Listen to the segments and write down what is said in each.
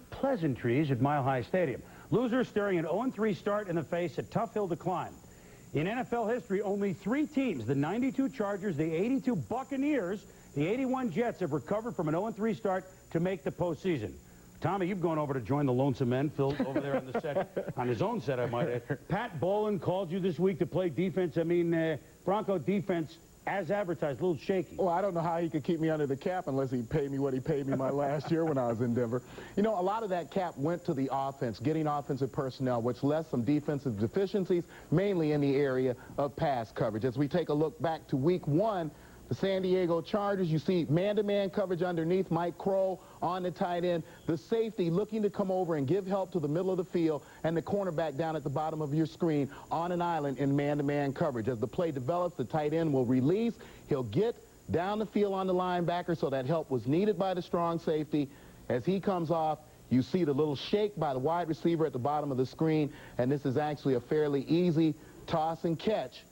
Pleasantries at Mile High Stadium. Losers staring an 0-3 start in the face, a tough hill to climb. In NFL history, only 3 teams, the 92 Chargers, the 82 Buccaneers, the 81 Jets, have recovered from an 0-3 start to make the postseason. Tommy, you've gone over to join the Lonesome Men, Phil, over there on the set, on his own set, I might add. Pat Bowlen called you this week to play defense. I mean, Bronco defense, as advertised, a little shaky. Well, I don't know how he could keep me under the cap unless he paid me what he paid me my last year when I was in Denver. You know, a lot of that cap went to the offense, getting offensive personnel, which left some defensive deficiencies, mainly in the area of pass coverage. As we take a look back to week 1, the San Diego Chargers, you see man-to-man coverage underneath Mike Kroll on the tight end, the safety looking to come over and give help to the middle of the field, and the cornerback down at the bottom of your screen on an island in man-to-man coverage. As the play develops, the tight end will release. He'll get down the field on the linebacker, so that help was needed by the strong safety. As he comes off, you see the little shake by the wide receiver at the bottom of the screen, and this is actually a fairly easy toss and catch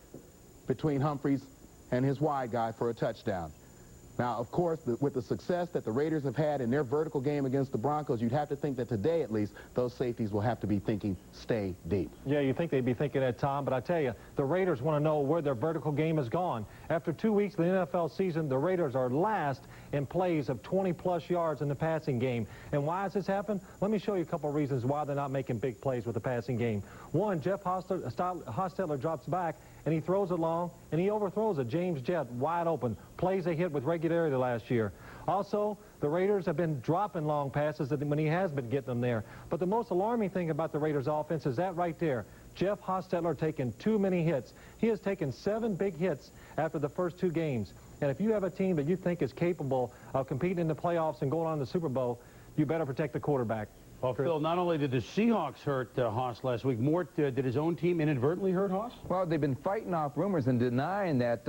between Humphries and his wide guy for a touchdown. Now, of course, with the success that the Raiders have had in their vertical game against the Broncos, you'd have to think that today, at least, those safeties will have to be thinking, stay deep. Yeah, you think they'd be thinking that, Tom, but I tell you, the Raiders want to know where their vertical game has gone. After 2 weeks of the NFL season, the Raiders are last in plays of 20-plus yards in the passing game. And why has this happened? Let me show you a couple of reasons why they're not making big plays with the passing game. One, Jeff Hostetler drops back, and he throws it long, and he overthrows it. James Jett wide open. Plays they hit with regularity last year. Also, the Raiders have been dropping long passes when he has been getting them there. But the most alarming thing about the Raiders offense is that right there. Jeff Hostetler taking too many hits. He has taken 7 big hits after the first 2 games. And if you have a team that you think is capable of competing in the playoffs and going on to the Super Bowl, you better protect the quarterback. Well, Phil, not only did the Seahawks hurt Haas last week, Mort, did his own team inadvertently hurt Haas? Well, they've been fighting off rumors and denying that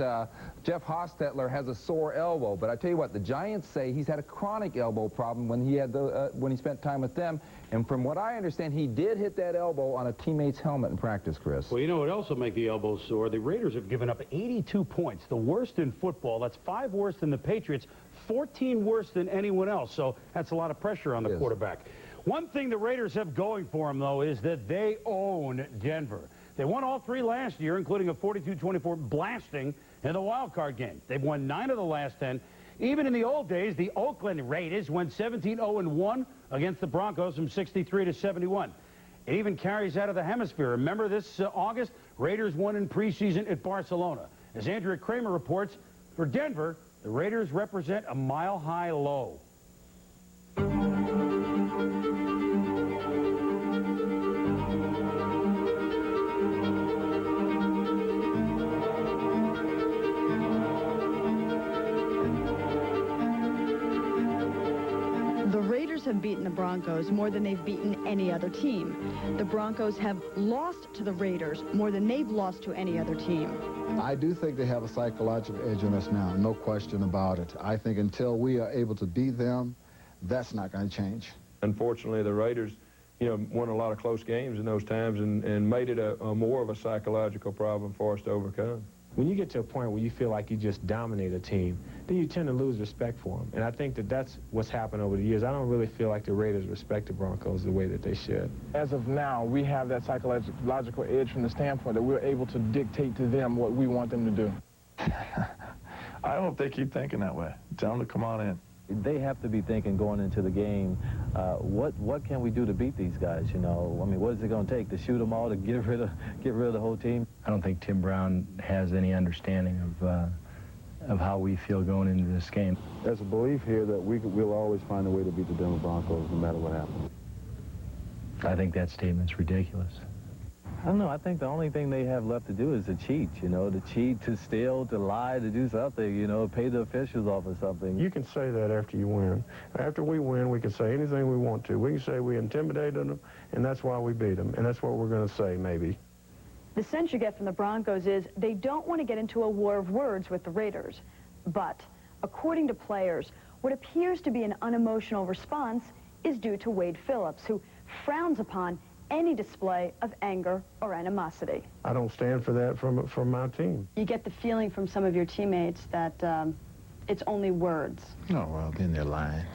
Jeff Hostetler has a sore elbow. But I tell you what, the Giants say he's had a chronic elbow problem when he spent time with them. And from what I understand, he did hit that elbow on a teammate's helmet in practice, Chris. Well, you know what else will make the elbow sore? The Raiders have given up 82 points, the worst in football. That's 5 worse than the Patriots, 14 worse than anyone else. So that's a lot of pressure on the quarterback. One thing the Raiders have going for them, though, is that they own Denver. They won all 3 last year, including a 42-24 blasting in the wild card game. They've won 9 of the last 10. Even in the old days, the Oakland Raiders went 17-0-1 against the Broncos from 63-71. It even carries out of the hemisphere. Remember this August, Raiders won in preseason at Barcelona. As Andrea Kramer reports, for Denver, the Raiders represent a mile-high low. Have beaten the Broncos more than they've beaten any other team. The Broncos have lost to the Raiders more than they've lost to any other team. I do think they have a psychological edge on us now, no question about it. I think until we are able to beat them, that's not going to change. Unfortunately, the Raiders, won a lot of close games in those times and made it a more of a psychological problem for us to overcome. When you get to a point where you feel like you just dominate a team, then you tend to lose respect for them. And I think that that's what's happened over the years. I don't really feel like the Raiders respect the Broncos the way that they should. As of now, we have that psychological edge from the standpoint that we're able to dictate to them what we want them to do. I hope they keep thinking that way. Tell them to come on in. They have to be thinking going into the game, what can we do to beat these guys, I mean, what is it going to take to shoot them all, to get rid of the whole team? I don't think Tim Brown has any understanding of how we feel going into this game. There's a belief here that we'll always find a way to beat the Denver Broncos no matter what happens. I think that statement's ridiculous. I don't know. I think the only thing they have left to do is to cheat, to cheat, to steal, to lie, to do something, pay the officials off or something. You can say that after you win. After we win, we can say anything we want to. We can say we intimidated them, and that's why we beat them, and that's what we're going to say, maybe. The sense you get from the Broncos is they don't want to get into a war of words with the Raiders. But, according to players, what appears to be an unemotional response is due to Wade Phillips, who frowns upon any display of anger or animosity. I don't stand for that from my team. You get the feeling from some of your teammates that it's only words. Oh, well, then they're lying.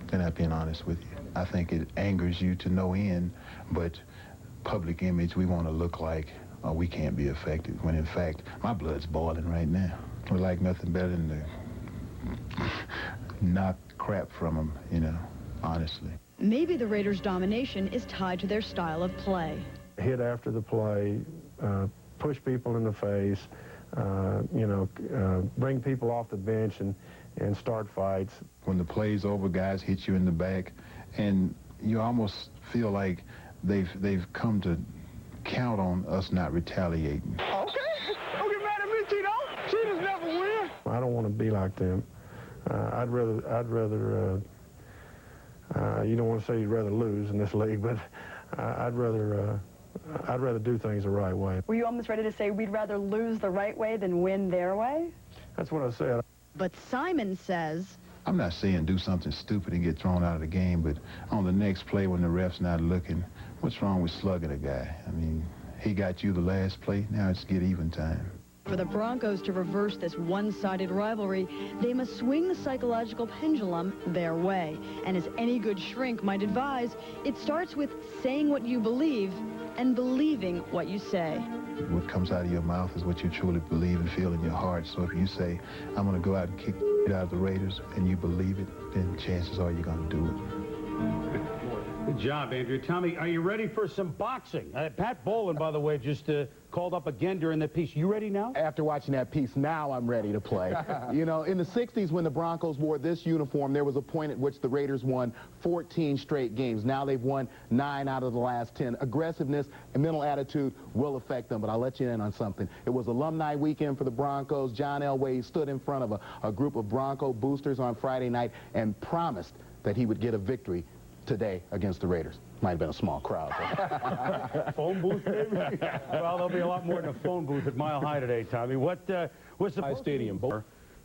They're not being honest with you. I think it angers you to no end, but public image, we want to look like we can't be affected, when in fact, my blood's boiling right now. We like nothing better than to knock crap from them, you know, honestly. Maybe the Raiders' domination is tied to their style of play. Hit after the play, push people in the face, you know, bring people off the bench and start fights. When the play's over, guys hit you in the back, and you almost feel like they've come to count on us not retaliating. Okay, don't get mad at me, Tito. Cheaters never win. I don't want to be like them. I'd rather. You don't want to say you'd rather lose in this league, but I'd rather do things the right way. Were you almost ready to say we'd rather lose the right way than win their way? That's what I said. But Simon says... I'm not saying do something stupid and get thrown out of the game, but on the next play when the ref's not looking, what's wrong with slugging a guy? I mean, he got you the last play, now it's get even time. For the Broncos to reverse this one-sided rivalry, they must swing the psychological pendulum their way. And as any good shrink might advise, it starts with saying what you believe and believing what you say. What comes out of your mouth is what you truly believe and feel in your heart. So if you say, I'm going to go out and kick it out of the Raiders, and you believe it, then chances are you're going to do it. Good job, Andrew. Tommy, are you ready for some boxing? Pat Bowlen, by the way, just called up again during that piece. You ready now? After watching that piece, now I'm ready to play. You know, in the 60s when the Broncos wore this uniform, there was a point at which the Raiders won 14 straight games. Now they've won 9 out of the last 10. Aggressiveness and mental attitude will affect them, but I'll let you in on something. It was alumni weekend for the Broncos. John Elway stood in front of a group of Bronco boosters on Friday night and promised that he would get a victory today against the Raiders. Might have been a small crowd. Phone booth, maybe? Well, there'll be a lot more than a phone booth at Mile High today, Tommy. What was the stadium?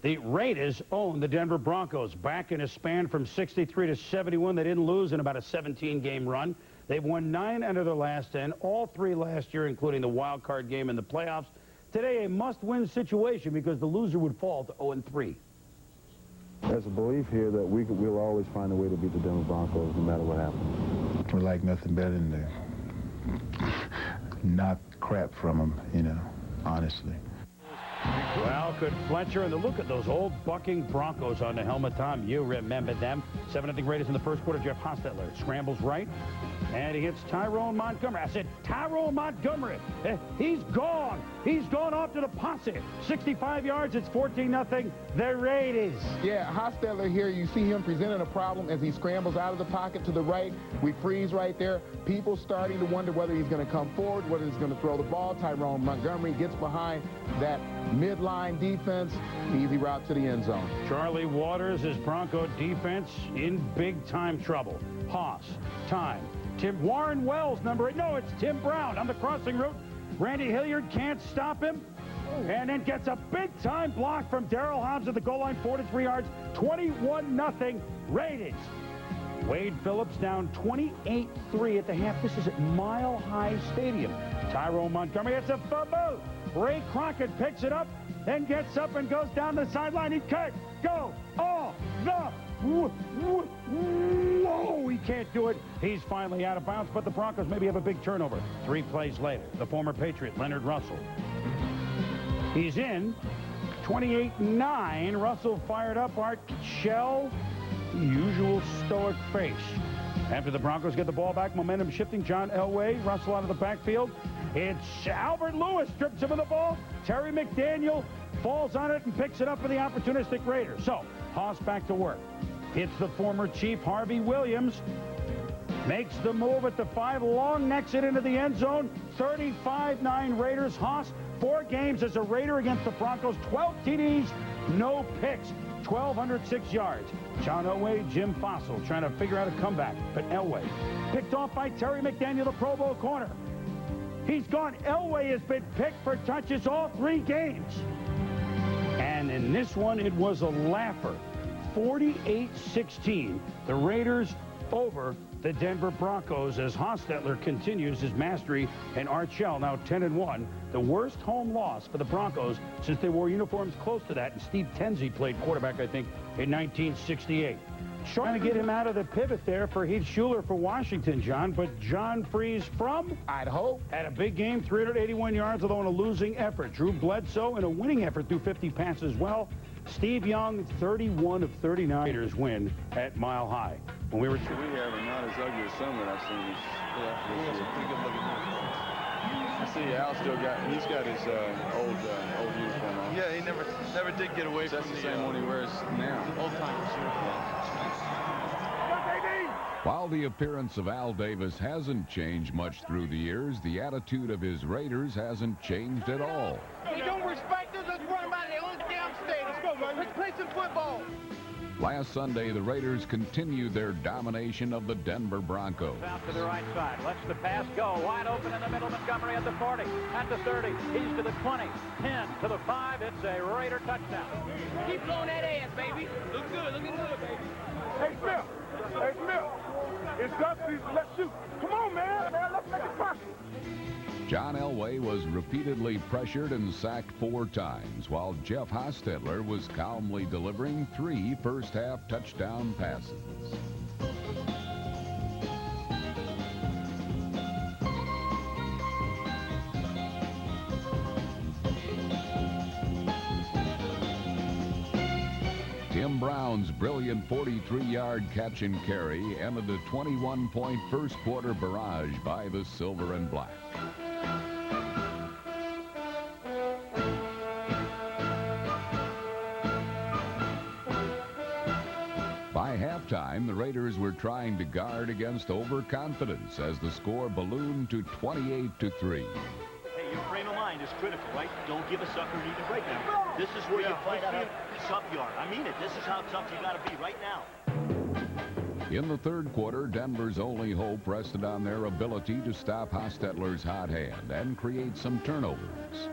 The Raiders own the Denver Broncos. Back in a span from 63 to 71, they didn't lose in about a 17-game run. They've won 9 out of their last 10, all 3 last year, including the wild card game in the playoffs. Today, a must-win situation because the loser would fall to 0-3. There's a belief here that we'll always find a way to beat the Denver Broncos no matter what happens. We like nothing better than to knock crap from them, you know, honestly. Well, could Fletcher, and look at those old bucking Broncos on the helmet, Tom. You remember them. 7-0 Raiders in the first quarter. Jeff Hostetler scrambles right, and he hits Tyrone Montgomery. I said Tyrone Montgomery. He's gone. He's gone off to the posse. 65 yards. It's 14-0. The Raiders. Yeah, Hostetler here. You see him presenting a problem as he scrambles out of the pocket to the right. We freeze right there. People starting to wonder whether he's going to come forward, whether he's going to throw the ball. Tyrone Montgomery gets behind that midline defense. Easy route to the end zone. Charlie Waters, his Bronco defense in big-time trouble. Haas, time. Warren Wells, number 8. No, it's Tim Brown on the crossing route. Randy Hilliard can't stop him. And then gets a big-time block from Darrell Hobbs at the goal line, 43 yards, 21-0 Raiders. Wade Phillips down 28-3 at the half. This is at Mile High Stadium. Tyrone Montgomery, it's a fumble. Ray Crockett picks it up, then gets up and goes down the sideline. He can't go all the whoa, he can't do it. He's finally out of bounds, but the Broncos maybe have a big turnover. 3 plays later, the former Patriot, Leonard Russell. He's in. 28-9. Russell fired up. Art Shell, usual stoic face. After the Broncos get the ball back, momentum shifting. John Elway, Russell out of the backfield. It's Albert Lewis strips him of the ball. Terry McDaniel falls on it and picks it up for the opportunistic Raiders. So, Haas back to work. It's the former Chief, Harvey Williams. Makes the move at the 5. Long necks it into the end zone. 35-9 Raiders. Haas, 4 games as a Raider against the Broncos. 12 TDs, no picks. 1,206 yards. John Elway, Jim Fossil trying to figure out a comeback. But Elway picked off by Terry McDaniel, the Pro Bowl corner. He's gone. Elway has been picked for touches all 3 games. And in this one, it was a laugher. 48-16. The Raiders over the Denver Broncos as Hostetler continues his mastery, and Art Shell now 10-1. The worst home loss for the Broncos since they wore uniforms close to that. And Steve Tenzie played quarterback, I think, in 1968. Trying to get him out of the pivot there for Heath Schuler for Washington, John. But John Freeze from Idaho had a big game, 381 yards, although in a losing effort. Drew Bledsoe in a winning effort threw 50 passes as well. Steve Young, 31 of 39 Raiders win at Mile High. When we were we have are not as ugly as some that I've seen this. Yeah, he has some pretty good looking ones. I see Al still he's got his old uniform on. Yeah, he never did get away from the same one he wears now. Old timers uniform. While the appearance of Al Davis hasn't changed much through the years, the attitude of his Raiders hasn't changed at all. They don't respect us. Let's run by their own damn state. Let's go, man. Let's play some football. Last Sunday, the Raiders continued their domination of the Denver Broncos. Out to the right side. Lets the pass go. Wide open in the middle. Montgomery at the 40, at the 30. He's to the 20, 10, to the 5. It's a Raider touchdown. Keep blowing that ass, baby. Look good. Looking good, baby. Hey, Smith. Hey, Smith. It's Dusty. Let's shoot. Come on, man. Let's make it possible. John Elway was repeatedly pressured and sacked 4 times, while Jeff Hostetler was calmly delivering 3 first-half touchdown passes. Tim Brown's brilliant 43-yard catch and carry ended a 21-point first-quarter barrage by the Silver and Black. By halftime, the Raiders were trying to guard against overconfidence as the score ballooned to 28-3. Hey, your frame of mind is critical, right? Don't give a sucker an even break now. This is where you fight out a sub-yard. I mean it. This is how tough you got to be right now. In the third quarter, Denver's only hope rested on their ability to stop Hostetler's hot hand and create some turnovers.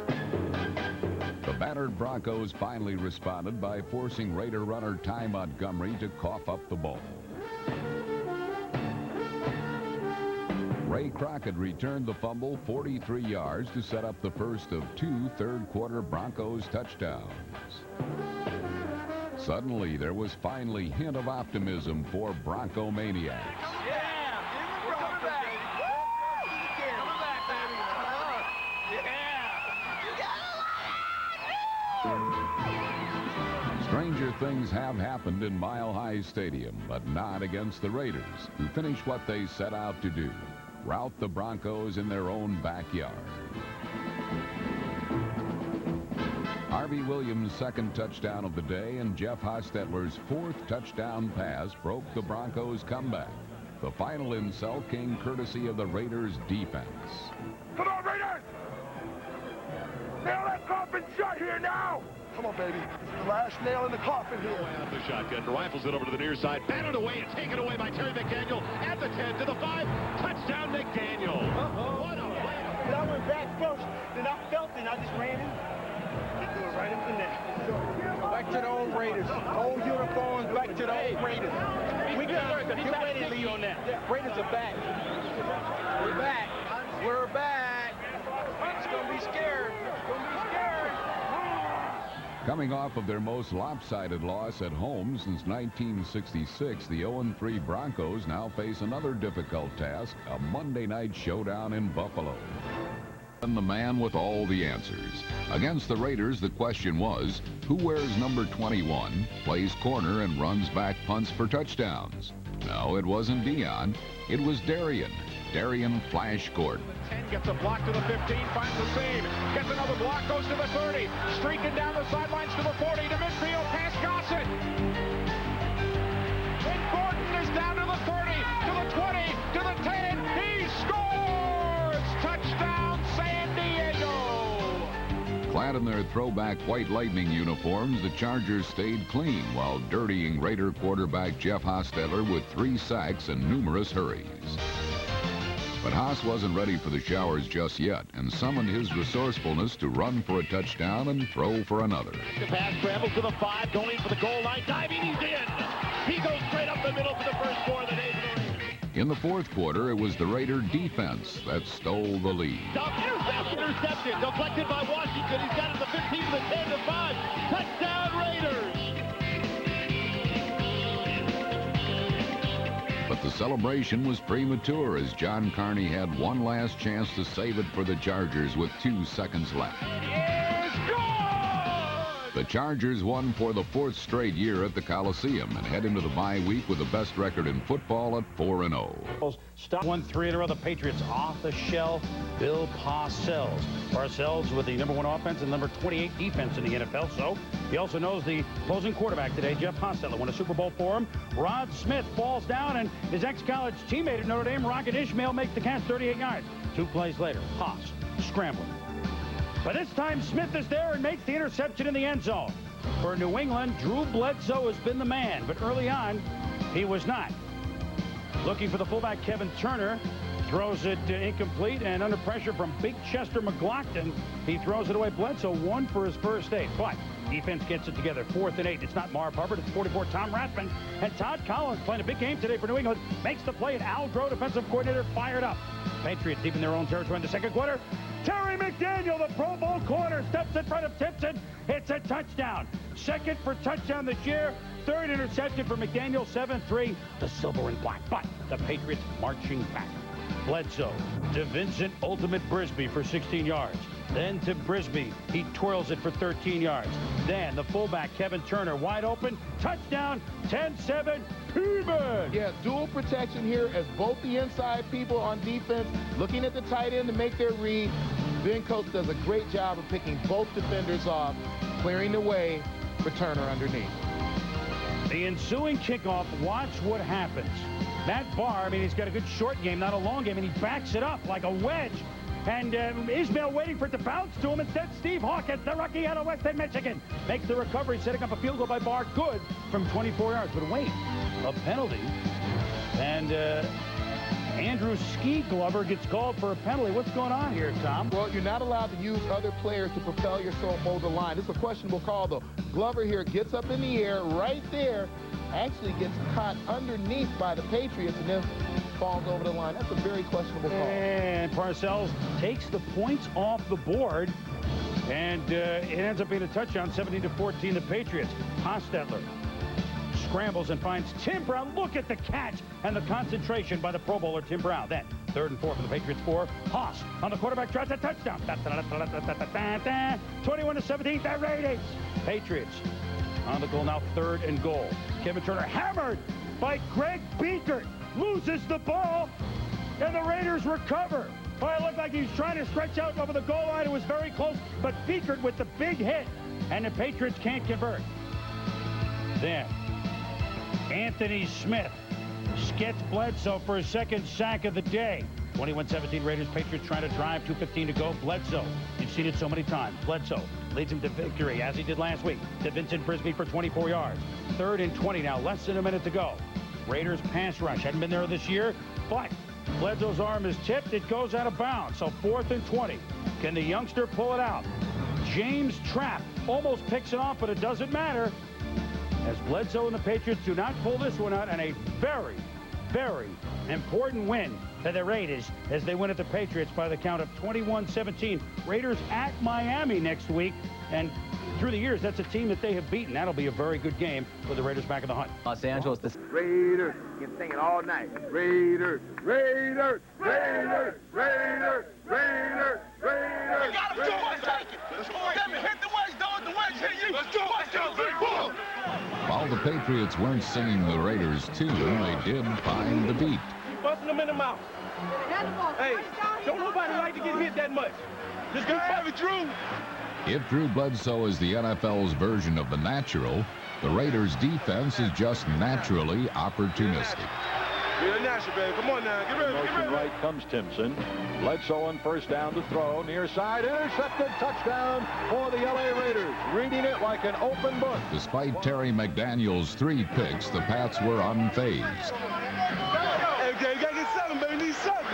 The battered Broncos finally responded by forcing Raider runner Ty Montgomery to cough up the ball. Ray Crockett returned the fumble 43 yards to set up the first of 2 third-quarter Broncos touchdowns. Suddenly, there was finally hint of optimism for Bronco maniacs. Stranger things have happened in Mile High Stadium, but not against the Raiders, who finished what they set out to do, rout the Broncos in their own backyard. Harvey Williams' second touchdown of the day and Jeff Hostetler's 4th touchdown pass broke the Broncos' comeback. The final insult came courtesy of the Raiders' defense. Come on, Raiders! Nail that coffin shut here now! Come on, baby. The last nail in the coffin here. Out the shotgun, rifles it over to the near side, batted away and taken away by Terry McDaniel at the 10 to the 5. Touchdown, McDaniel. What a play. But I went back first, then I felt it, and I just ran in. Just do it right in the neck. Back to the old Raiders. Old uniforms, back to the old Raiders. We got get ready to lead on that. Raiders are back. We're back. We're back. It's going to be scared. It's going to be scared. Coming off of their most lopsided loss at home since 1966, the 0-3 Broncos now face another difficult task, a Monday night showdown in Buffalo. And the man with all the answers. Against the Raiders, the question was, who wears number 21, plays corner, and runs back punts for touchdowns? No, it wasn't Dion. It was Darian Flash Gordon. 10 gets a block to the 15, finds the seam, gets another block, goes to the 30, streaking down the sidelines to the 40, to midfield, past Gossett. And Gordon is down to the 30, to the 20, to the 10, he scores! Touchdown, San Diego! Clad in their throwback white lightning uniforms, the Chargers stayed clean while dirtying Raider quarterback Jeff Hostetler with 3 sacks and numerous hurries. But Haas wasn't ready for the showers just yet and summoned his resourcefulness to run for a touchdown and throw for another. The pass travels to the 5, going for the goal line, diving, he's in! He goes straight up the middle for the first score of the day for the Raiders. In the fourth quarter, it was the Raider defense that stole the lead. Interception, deflected by Washington. He's got it to 15 to the 10 to 5. Touchdown, Raiders! celebration was premature as John Carney had one last chance to save it for the Chargers with 2 seconds left. The Chargers won for the 4th straight year at the Coliseum and head into the bye week with the best record in football at 4-0. Stop 1-3 in a row. The Patriots off the shell. Bill Parcells. Parcells with the #1 offense and number 28 defense in the NFL. So he also knows the opposing quarterback today, Jeff Hostetler, won a Super Bowl for him. Rod Smith falls down, and his ex-college teammate at Notre Dame, Rocket Ishmael, makes the catch 38 yards. 2 plays later, Haas scrambling. But this time, Smith is there and makes the interception in the end zone. For New England, Drew Bledsoe has been the man, but early on, he was not. Looking for the fullback, Kevin Turner, throws it incomplete, and under pressure from Big Chester McLaughlin, he throws it away. Bledsoe 1 for his first 8, but defense gets it together. 4th and 8. It's not Marv Hubbard, it's 44 Tom Rathman. And Todd Collins, playing a big game today for New England, makes the play, and Al Groh, defensive coordinator, fired up. Patriots deep in their own territory in the second quarter. Terry McDaniel, the Pro Bowl corner, steps in front of Timpson. It's a touchdown. Second for touchdown this year. 3rd interception for McDaniel, 7-3, the silver and black. But the Patriots marching back. Bledsoe to Vincent Ultimate Brisby for 16 yards. Then to Brisby. He twirls it for 13 yards. Then the fullback, Kevin Turner, wide open. Touchdown, 10-7, Peterman. Yeah, dual protection here as both the inside people on defense looking at the tight end to make their read. Ben Coates does a great job of picking both defenders off, clearing the way for Turner underneath. The ensuing kickoff, watch what happens. Matt Barr, I mean, he's got a good short game, not a long game, and he backs it up like a wedge. And Ishmael waiting for it to bounce to him. Instead, Steve Hawkins, the rookie out of West End, Michigan, makes the recovery, setting up a field goal by Barr. Good from 24 yards. But wait, a penalty. And Andrew Ski Glover gets called for a penalty. What's going on here, Tom? Well, you're not allowed to use other players to propel yourself over the line. This is a questionable call, though. Glover here gets up in the air right there, actually gets caught underneath by the Patriots, and then falls over the line. That's a very questionable call. And Parcells takes the points off the board, and it ends up being a touchdown, 17-14, the Patriots. Hostetler scrambles and finds Tim Brown. Look at the catch and the concentration by the Pro Bowler, Tim Brown. Then 3rd and 4 for the Patriots. Haas on the quarterback, drives a touchdown. 21-17, the Raiders. Patriots on the goal now, 3rd and goal. Kevin Turner hammered by Greg Biekert. Loses the ball, and the Raiders recover. Well, it looked like he was trying to stretch out over the goal line. It was very close, but Biekert with the big hit, and the Patriots can't convert. Then Anthony Smith gets Bledsoe for his 2nd sack of the day. 21-17 Raiders. Patriots trying to drive, 2:15 to go. Bledsoe, you've seen it so many times. Bledsoe leads him to victory, as he did last week, to Vincent Brisby for 24 yards. 3rd and 20 now, less than a minute to go. Raiders pass rush. Hadn't been there this year, but Bledsoe's arm is tipped. It goes out of bounds. So 4th and 20. Can the youngster pull it out? James Trapp almost picks it off, but it doesn't matter, as Bledsoe and the Patriots do not pull this one out, and a very, very important win to the Raiders as they win at the Patriots by the count of 21-17. Raiders at Miami next week, and through the years, that's a team that they have beaten. That'll be a very good game with the Raiders back in the hunt. Los Angeles. Raiders. You can sing it all night. Raiders, Raiders, Raiders, Raiders, Raiders, Raiders. You gotta do it. Take it. Let's go. Let me hit the wedge, dog. The wedge hit you. Let's go. Let's go. While the Patriots weren't singing the Raiders' tune, they did find the beat. Busting them in the mouth. Hey, don't nobody like to get hit that much. Just go have it, Drew. If Drew Bledsoe is the NFL's version of the natural, the Raiders' defense is just naturally opportunistic. You're natural, baby. Come on now. Get ready. Motion right comes Timpson. Bledsoe on 1st down to throw. Near side, intercepted, touchdown for the L.A. Raiders. Reading it like an open book. Despite Terry McDaniel's 3 picks, the Pats were unfazed. Hey, you gotta get 7, baby. Need 7.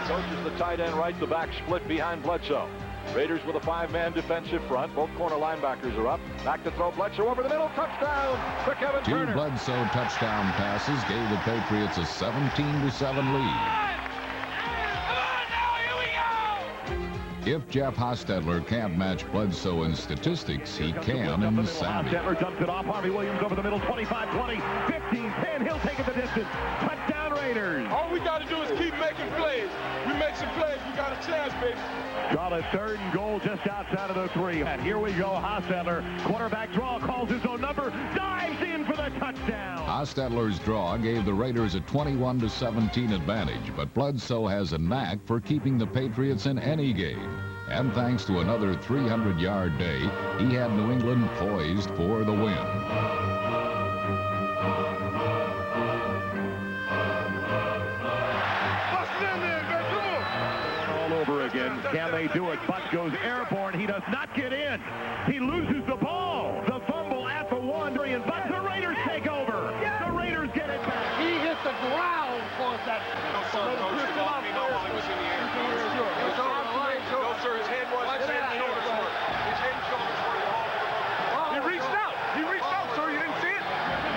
Coaches the tight end right, the back split behind Bledsoe. Raiders with a 5-man defensive front. Both corner linebackers are up. Back to throw. Bledsoe over the middle. Touchdown for Kevin Turner. 2 Bledsoe touchdown passes gave the Patriots a 17-7 lead. If Jeff Hostetler can't match Bledsoe in statistics, he can in savvy. Hostetler dumps it off. Harvey Williams over the middle, 25-20, 15-10. He'll take it the distance. Touchdown Raiders. All we got to do is keep making plays. We make some plays, we got a chance, baby. Got a 3rd and goal just outside of the 3. And here we go. Hostetler, quarterback draw, calls his own number, dives in for the touchdown. Hostetler's draw gave the Raiders a 21-17 advantage, but Bledsoe has a knack for keeping the Patriots in any game. And thanks to another 300-yard day, he had New England poised for the win. Again. Can they do it? Butt goes airborne. He does not get in. He loses the ball. The fumble at the 1. But the Raiders take over. The Raiders get it back. He hit the ground for that. No, sir. Coach didn't let me know while he was in the air. No, sir. His head was his head and shoulders were. His head and shoulders were all over the ball. He reached out. He reached out, sir. You didn't see it?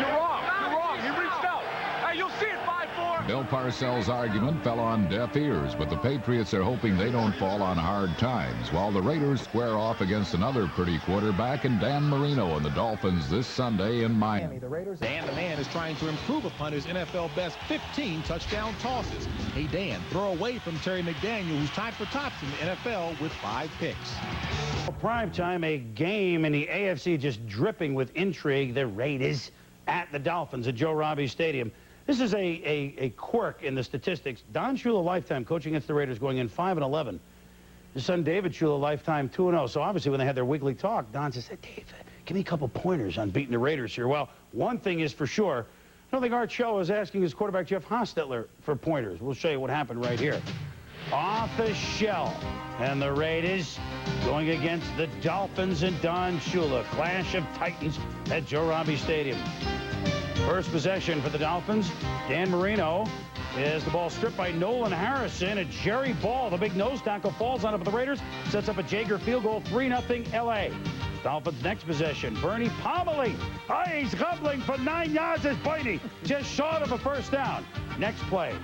You're wrong. You're wrong. He reached out. Hey, you'll see it 5-4. Bill Parcells' argument fell on deaf ears, but the Patriots are hoping they don't fall on hard times, while the Raiders square off against another pretty quarterback in Dan Marino and the Dolphins this Sunday in Miami. Dan the Man is trying to improve upon his NFL best 15 touchdown tosses. Hey, Dan, throw away from Terry McDaniel, who's tied for tops in the NFL with 5 picks. Prime time, a game in the AFC just dripping with intrigue. The Raiders at the Dolphins at Joe Robbie Stadium. This is a quirk in the statistics. Don Shula, lifetime, coaching against the Raiders, going in 5-11. His son David Shula, lifetime, 2-0. So obviously when they had their weekly talk, Don says, hey, Dave, give me a couple pointers on beating the Raiders here. Well, one thing is for sure, I don't think Art Shell is asking his quarterback Jeff Hostetler for pointers. We'll show you what happened right here. Off the shell. And the Raiders going against the Dolphins and Don Shula. Clash of Titans at Joe Robbie Stadium. First possession for the Dolphins. Dan Marino is the ball stripped by Nolan Harrison. A Jerry Ball, the big nose tackle, falls on it for the Raiders. Sets up a Jaeger field goal, 3-0 L.A. Dolphins next possession. Bernie Pomeroy. Oh, he's rumbling for 9 yards as Brady. Just short of a first down. Next play.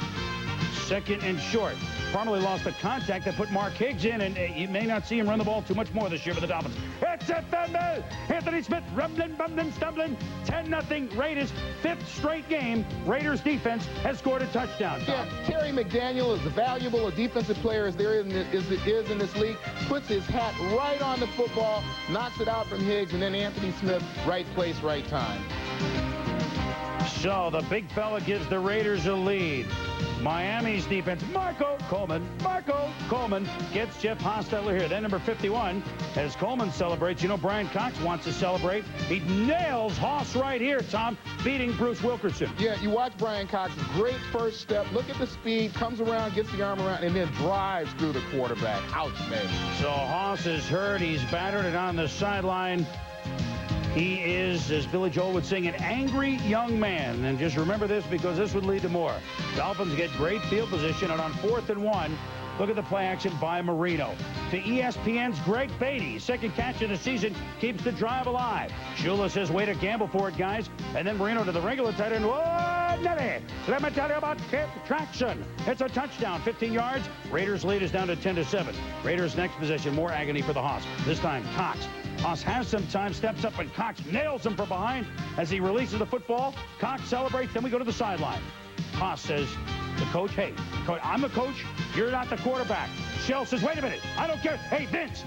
2nd and short. Pomeroy lost the contact that put Mark Higgs in, and you may not see him run the ball too much more this year for the Dolphins. It's a fumble! Anthony Smith rumbling, bumbling, stumbling. 10-0 Raiders. 5th straight game. Raiders defense has scored a touchdown. Yeah, Terry McDaniel, as valuable a defensive player as there is in this league, puts his hat right on the football, knocks it out from Higgs, and then Anthony Smith, right place, right time. So the big fella gives the Raiders a lead. Miami's defense, Marco Coleman gets Jeff Hostetler here. Then number 51, as Coleman celebrates, you know Brian Cox wants to celebrate. He nails Hoss right here, Tom, beating Bruce Wilkerson. Yeah, you watch Brian Cox, great first step. Look at the speed, comes around, gets the arm around, and then drives through the quarterback. Outstanding. So Hoss is hurt. He's battered and on the sideline. He is, as Billy Joel would sing, an angry young man. And just remember this, because this would lead to more. Dolphins get great field position, and on 4th and 1, look at the play action by Marino. To ESPN's Greg Beatty, 2nd catch of the season, keeps the drive alive. Shula says, way to gamble for it, guys. And then Marino to the regular tight end. Whoa, Nelly. Let me tell you about Kip Traction. It's a touchdown, 15 yards. Raiders lead is down to 10-7. Raiders next possession, more agony for the Hoss. This time, Cox. Hoss has some time, steps up, and Cox nails him from behind as he releases the football. Cox celebrates, then we go to the sideline. Hoss says, the coach, hey, I'm the coach, you're not the quarterback. Shell says, wait a minute, I don't care. Hey, Vince,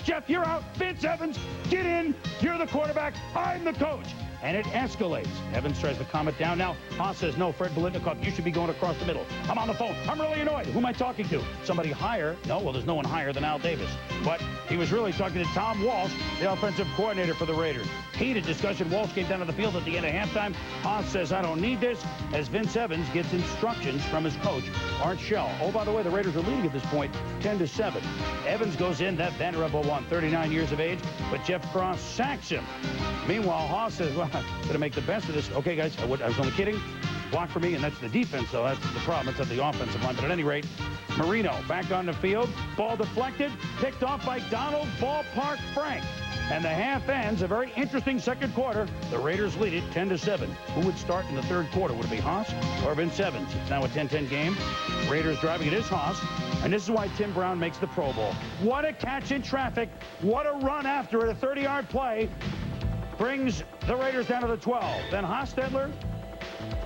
Jeff, you're out. Vince Evans, get in. You're the quarterback. I'm the coach. And it escalates. Evans tries to calm it down. Now, Haas says, no, Fred Biletnikoff, you should be going across the middle. I'm on the phone. I'm really annoyed. Who am I talking to? Somebody higher? No, well, there's no one higher than Al Davis. But he was really talking to Tom Walsh, the offensive coordinator for the Raiders. Heated discussion. Walsh came down to the field at the end of halftime. Haas says, I don't need this, as Vince Evans gets instructions from his coach, Art Shell. Oh, by the way, the Raiders are leading at this point, 10-7. Evans goes in, that venerable one, 39 years of age, but Jeff Cross sacks him. Meanwhile, Haas says, well, I'm going to make the best of this. Okay, guys, I was only kidding. block for me, and that's the defense, so that's the problem. It's at the offensive line. But at any rate, Marino back on the field. Ball deflected, picked off by Donald Ballpark Frank. And the half ends a very interesting second quarter. The Raiders lead it 10-7. Who would start in the third quarter? Would it be Haas or Vince Evans? It's now a 10-10 game. Raiders driving it is Haas. And this is why Tim Brown makes the Pro Bowl. What a catch in traffic. What a run after it. A 30-yard play brings the Raiders down to the 12. Then Hostetler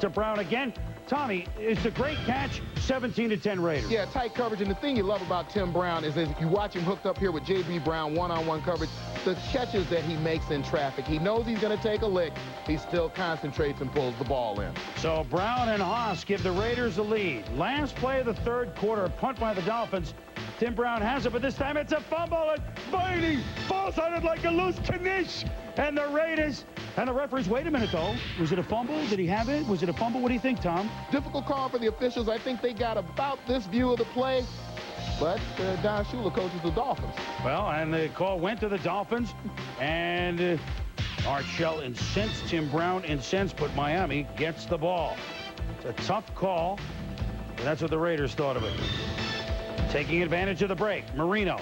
to Brown again. Tommy, it's a great catch, 17-10 Raiders. Yeah, tight coverage, and the thing you love about Tim Brown is that if you watch him hooked up here with J.B. Brown, one-on-one coverage, the catches that he makes in traffic. He knows he's going to take a lick. He still concentrates and pulls the ball in. So Brown and Haas give the Raiders the lead. Last play of the third quarter, a punt by the Dolphins. Tim Brown has it, but this time it's a fumble, and Viney falls on it like a loose knish. And the Raiders, and the referees, wait a minute, though. Was it a fumble? Did he have it? Was it a fumble? What do you think, Tom? Difficult call for the officials. I think they got about this view of the play, but Don Shula coaches the Dolphins. Well, and the call went to the Dolphins, and Art Shell incensed, Tim Brown incensed, but Miami gets the ball. It's a tough call, and that's what the Raiders thought of it. Taking advantage of the break, Marino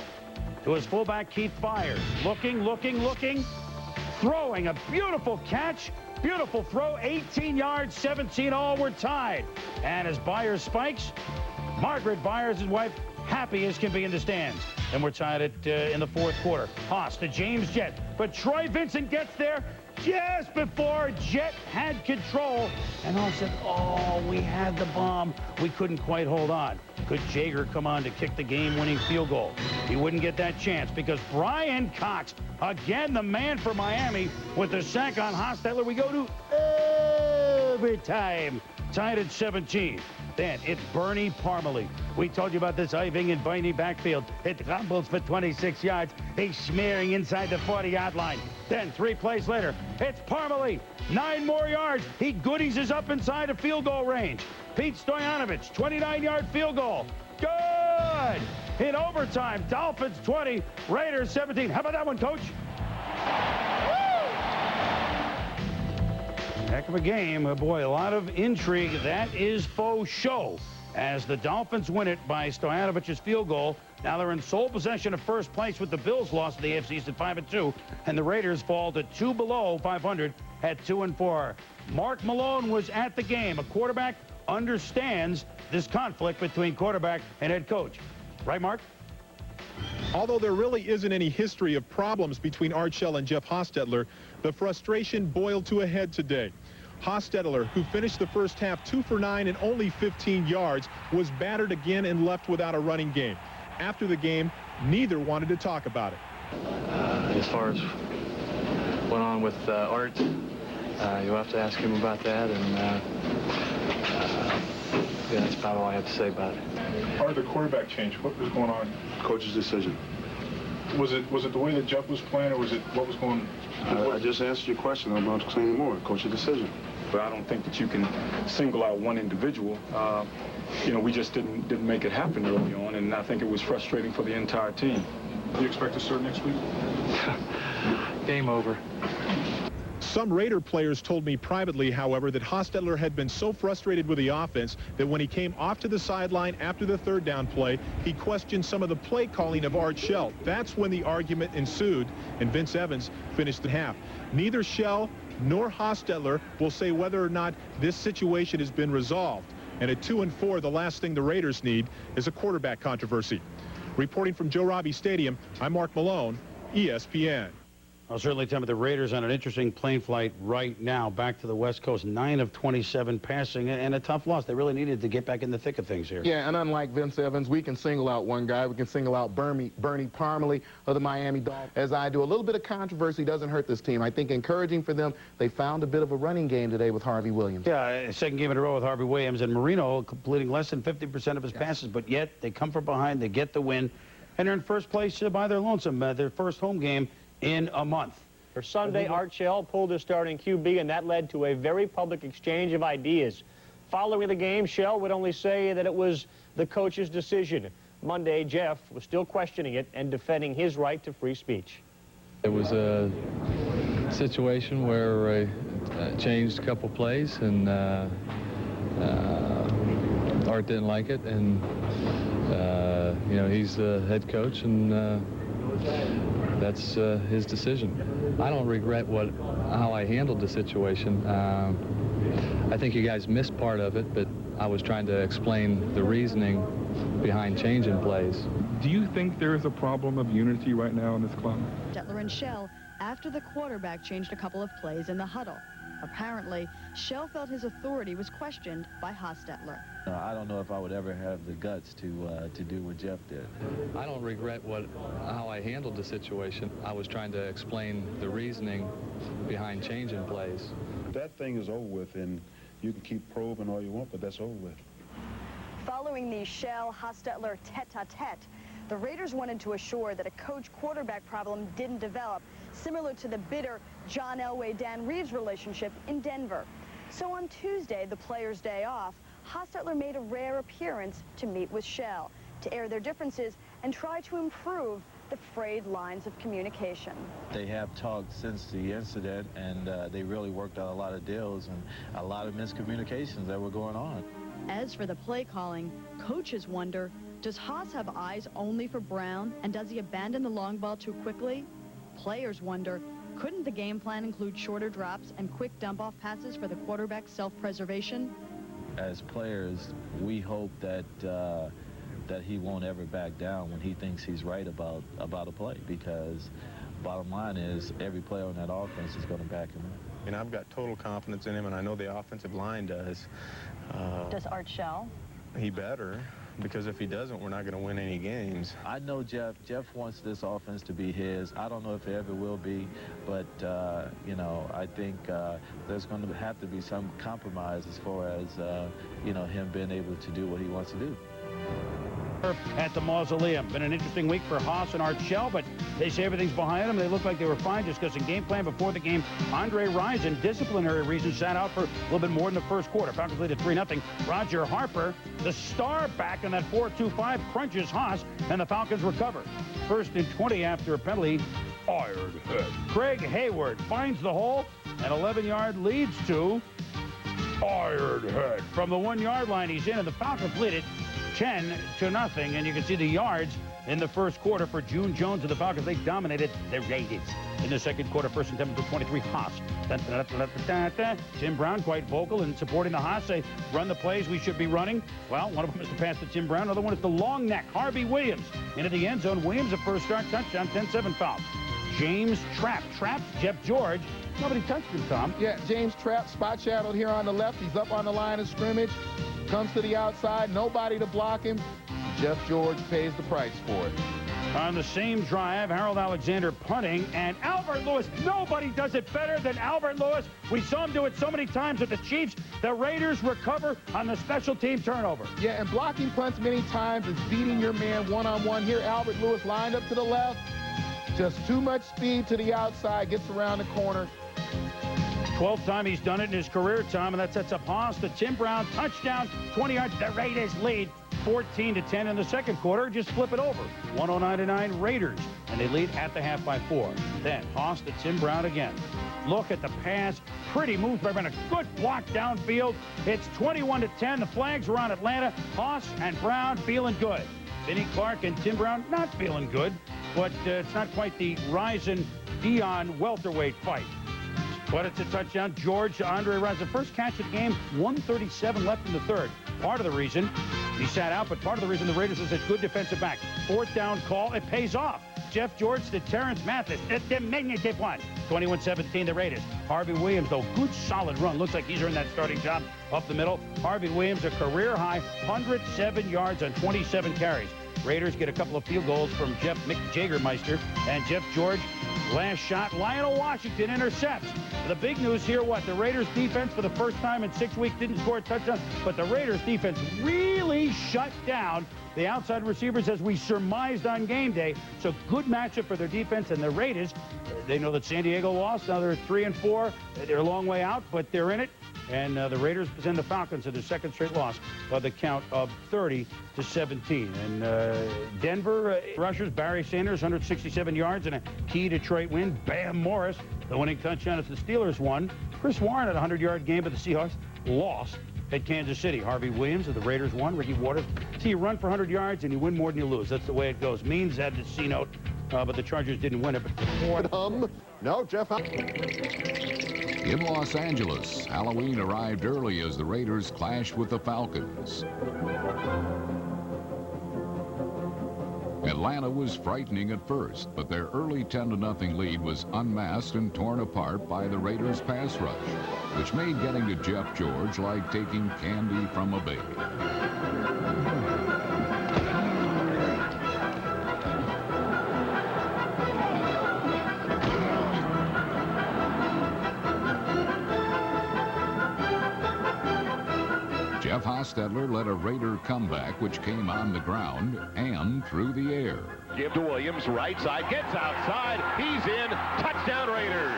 to his fullback, Keith Byars. Looking, throwing a beautiful catch, beautiful throw, 18 yards, 17 all were tied. And as Byars spikes, Margaret Byars, his wife, happy as can be in the stands. And we're tied in the fourth quarter. Haas to James Jett, but Troy Vincent gets there just before Jett had control. And Haas said, oh, we had the bomb. We couldn't quite hold on. Could Jager come on to kick the game-winning field goal? He wouldn't get that chance because Brian Cox, again the man for Miami, with the sack on Hostetler. We go to overtime, tied at 17. Then it's Bernie Parmalee. We told you about this Iving and Viney backfield. It rumbles for 26 yards. He's smearing inside the 40-yard line. Then 3 plays later, it's Parmalee. 9 more yards. He goodies is up inside of field goal range. Pete Stoyanovich, 29-yard field goal. Good! In overtime, Dolphins 20, Raiders 17. How about that one, Coach? Heck of a game. Oh, boy, a lot of intrigue. That is faux show as the Dolphins win it by Stojanovich's field goal. Now they're in sole possession of first place with the Bills lost to the AFC East at 5-2, and the Raiders fall to 2 below 500 at 2-4. Mark Malone was at the game. A quarterback understands this conflict between quarterback and head coach. Right, Mark? Although there really isn't any history of problems between Art Shell and Jeff Hostetler, the frustration boiled to a head today. Hostetler, who finished the first half 2 for 9 and only 15 yards, was battered again and left without a running game. After the game, neither wanted to talk about it. As far as went on with Art, you'll have to ask him about that, and yeah, that's about all I have to say about it. Part of the quarterback change, what was going on? Coach's decision. Was it the way that Jeff was playing, or was it what was going on? I just answered your question. I'm not saying more. Coach's decision. But I don't think that you can single out one individual. You know, we just didn't make it happen early on, and I think it was frustrating for the entire team. Do you expect to start next week? Game over. Some Raider players told me privately, however, that Hostetler had been so frustrated with the offense that when he came off to the sideline after the third down play, he questioned some of the play calling of Art Shell. That's when the argument ensued, and Vince Evans finished the half. Neither Shell nor Hostetler will say whether or not this situation has been resolved. And at 2-4, the last thing the Raiders need is a quarterback controversy. Reporting from Joe Robbie Stadium, I'm Mark Malone, ESPN. I'll certainly tell you the Raiders on an interesting plane flight right now back to the West Coast. 9 of 27 passing and a tough loss. They really needed to get back in the thick of things here. Yeah, and unlike Vince Evans, we can single out one guy. We can single out Bernie Parmalee of the Miami Dolphins. As I do, a little bit of controversy doesn't hurt this team. I think encouraging for them, they found a bit of a running game today with Harvey Williams. Yeah, second game in a row with Harvey Williams, and Marino completing less than 50% of his passes, but yet they come from behind, they get the win, and they're in first place by their lonesome, their first home game in a month. For Sunday, Art Shell pulled his starting QB, and that led to a very public exchange of ideas. Following the game, Shell would only say that it was the coach's decision. Monday, Jeff was still questioning it and defending his right to free speech. It was a situation where I changed a couple plays, and Art didn't like it, and you know, he's the head coach, and that's his decision. I don't regret how I handled the situation. I think you guys missed part of it, but I was trying to explain the reasoning behind changing plays. Do you think there is a problem of unity right now in this club? Hostetler and Shell after the quarterback changed a couple of plays in the huddle. Apparently, Shell felt his authority was questioned by Hostetler. I don't know if I would ever have the guts to do what Jeff did. I don't regret how I handled the situation. I was trying to explain the reasoning behind changing plays. That thing is over with, and you can keep probing all you want, but that's over with. Following the Shell-Hostetler tete-a-tete, the Raiders wanted to assure that a coach-quarterback problem didn't develop, similar to the bitter John Elway-Dan Reeves relationship in Denver. So on Tuesday, the players' day off, Hostetler made a rare appearance to meet with Shell, to air their differences and try to improve the frayed lines of communication. They have talked since the incident, and they really worked out a lot of deals and a lot of miscommunications that were going on. As for the play calling, coaches wonder, does Haas have eyes only for Brown, and does he abandon the long ball too quickly? Players wonder, couldn't the game plan include shorter drops and quick dump-off passes for the quarterback's self-preservation? As players, we hope that that he won't ever back down when he thinks he's right about a play, because bottom line is every player on that offense is going to back him up. And I've got total confidence in him, and I know the offensive line does. Does Art Shell? He better, because if he doesn't, we're not going to win any games. I know Jeff wants this offense to be his. I don't know if it ever will be, but you know, I think there's going to have to be some compromise as far as you know, him being able to do what he wants to do. At the Mausoleum. Been an interesting week for Haas and Art Shell, but they say everything's behind them. They look like they were fine. Discussing game plan before the game, Andre Rison, disciplinary reasons, sat out for a little bit more than the first quarter. Falcons lead at 3-0. Roger Harper, the star back in that 4-2-5, crunches Haas, and the Falcons recover. 1st and 20 after a penalty. Iron Head. Craig Hayward finds the hole, and 11-yard leads to Iron Head. From the 1-yard line, he's in, and the Falcons lead it 10-0, and you can see the yards in the first quarter for June Jones and the Falcons. They dominated the Raiders. In the second quarter, 1st and 10 to 23, Haas. Tim Brown quite vocal in supporting the Haas. They run the plays we should be running. Well, one of them is the pass to Tim Brown. Another one is the long neck, Harvey Williams. Into the end zone. Williams, a first start touchdown, 10-7 foul. James traps Jeff George. Nobody touched him, Tom. Yeah, James Trapp, spot shadowed here on the left. He's up on the line of scrimmage. Comes to the outside, nobody to block him. Jeff George pays the price for it. On the same drive, Harold Alexander punting, and Albert Lewis. Nobody does it better than Albert Lewis. We saw him do it so many times with the Chiefs. The Raiders recover on the special team turnover. Yeah, and blocking punts many times is beating your man one-on-one. Here, Albert Lewis lined up to the left. Just too much speed to the outside, gets around the corner. 12th time he's done it in his career, Tom, and that sets up Haas. The Tim Brown touchdown, 20 yards. The Raiders lead 14-10 in the second quarter. Just flip it over. 109-9 Raiders, and they lead at the half by 4. Then Haas to Tim Brown again. Look at the pass. Pretty move by Brown. A good block downfield. It's 21-10. The flags are on Atlanta. Haas and Brown feeling good. Vinnie Clark and Tim Brown not feeling good, but it's not quite the Rison-Dion welterweight fight. But it's a touchdown. George to Andre Rison. First catch of the game, 1:37 left in the third. Part of the reason he sat out, but part of the reason the Raiders was a good defensive back. 4th down call, it pays off. Jeff George to Terrence Mathis. It's the diminutive one. 21-17, the Raiders. Harvey Williams, though, good solid run. Looks like he's earned that starting job up the middle. Harvey Williams, a career high, 107 yards on 27 carries. Raiders get a couple of field goals from Jeff Jagermeister, and Jeff George, last shot. Lionel Washington intercepts. The big news here, what? The Raiders defense for the first time in 6 weeks didn't score a touchdown, but the Raiders defense really shut down the outside receivers as we surmised on game day. So good matchup for their defense, and the Raiders, they know that San Diego lost. Now they're 3-4. They're a long way out, but they're in it. And the Raiders send the Falcons to their second straight loss by the count of 30-17. And Denver rushers, Barry Sanders, 167 yards and a key Detroit win. Bam Morris, the winning touchdown as the Steelers won. Chris Warren had a 100-yard game, but the Seahawks lost at Kansas City. Harvey Williams of the Raiders won. Ricky Waters. See, you run for 100 yards and you win more than you lose. That's the way it goes. Means had the C note, but the Chargers didn't win it. No, Jeff. In Los Angeles, Halloween arrived early as the Raiders clashed with the Falcons. Atlanta was frightening at first, but their early 10-0 lead was unmasked and torn apart by the Raiders' pass rush, which made getting to Jeff George like taking candy from a baby. Jeff Hostetler led a Raider comeback, which came on the ground and through the air. Give to Williams, right side, gets outside, he's in, touchdown Raiders.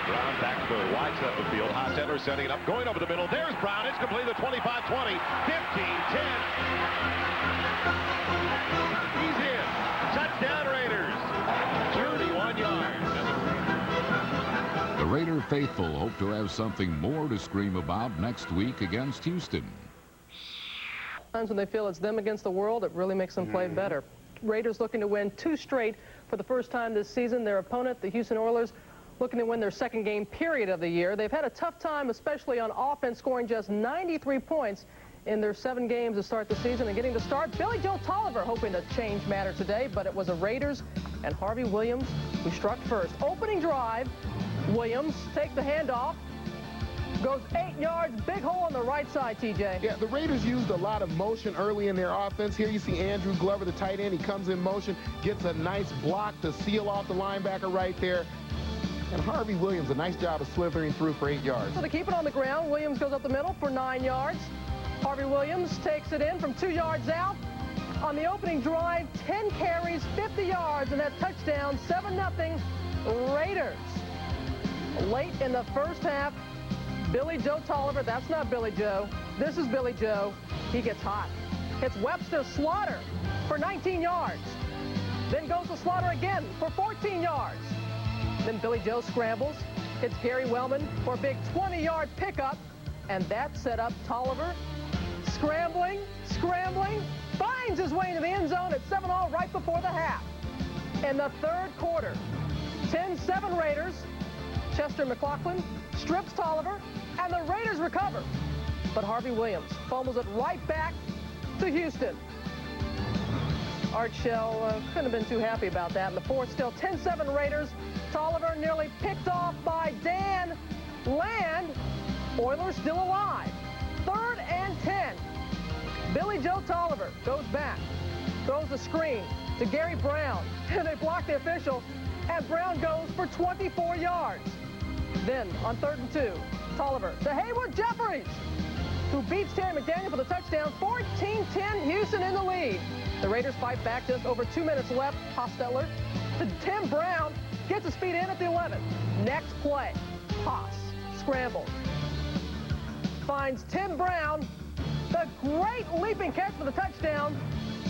Brown back to the wide side of the field. Hostetler setting it up, going over the middle. There's Brown, it's complete, the 25-20, 15-10. He's in, touchdown Raiders, 31 yards. The Raider faithful hope to have something more to scream about next week against Houston. Times when they feel it's them against the world, it really makes them play better. Raiders looking to win 2 straight for the first time this season. Their opponent, the Houston Oilers, looking to win their second game period of the year. They've had a tough time, especially on offense, scoring just 93 points in their 7 games to start the season. And getting to start, Billy Joe Tolliver hoping to change matters today, but it was the Raiders and Harvey Williams who struck first. Opening drive, Williams takes the handoff, goes 8 yards, big hole on the right side, TJ. Yeah, the Raiders used a lot of motion early in their offense. Here you see Andrew Glover, the tight end. He comes in motion, gets a nice block to seal off the linebacker right there. And Harvey Williams, a nice job of slithering through for 8 yards. So they keep it on the ground. Williams goes up the middle for 9 yards. Harvey Williams takes it in from 2 yards out. On the opening drive, 10 carries, 50 yards, and that touchdown, 7-0 Raiders. Late in the first half, Billy Joe Tolliver, that's not Billy Joe, this is Billy Joe, he gets hot. Hits Webster Slaughter for 19 yards. Then goes to Slaughter again for 14 yards. Then Billy Joe scrambles, hits Gary Wellman for a big 20-yard pickup, and that set up Tolliver scrambling, finds his way into the end zone at 7-all right before the half. In the third quarter, 10-7 Raiders. Chester McLaughlin strips Tolliver, and the Raiders recover. But Harvey Williams fumbles it right back to Houston. Art Shell couldn't have been too happy about that. In the fourth, still 10-7 Raiders. Tolliver nearly picked off by Dan Land. Oilers still alive. 3rd and 10. Billy Joe Tolliver goes back, throws the screen to Gary Brown, and they block the official, and Brown goes for 24 yards. Then, on 3rd and 2, Tolliver to Haywood Jeffries, who beats Terry McDaniel for the touchdown. 14-10, Houston in the lead. The Raiders fight back, just over 2 minutes left. Hostetler to Tim Brown, gets his feet in at the 11. Next play, Haas scrambles, finds Tim Brown, the great leaping catch for the touchdown.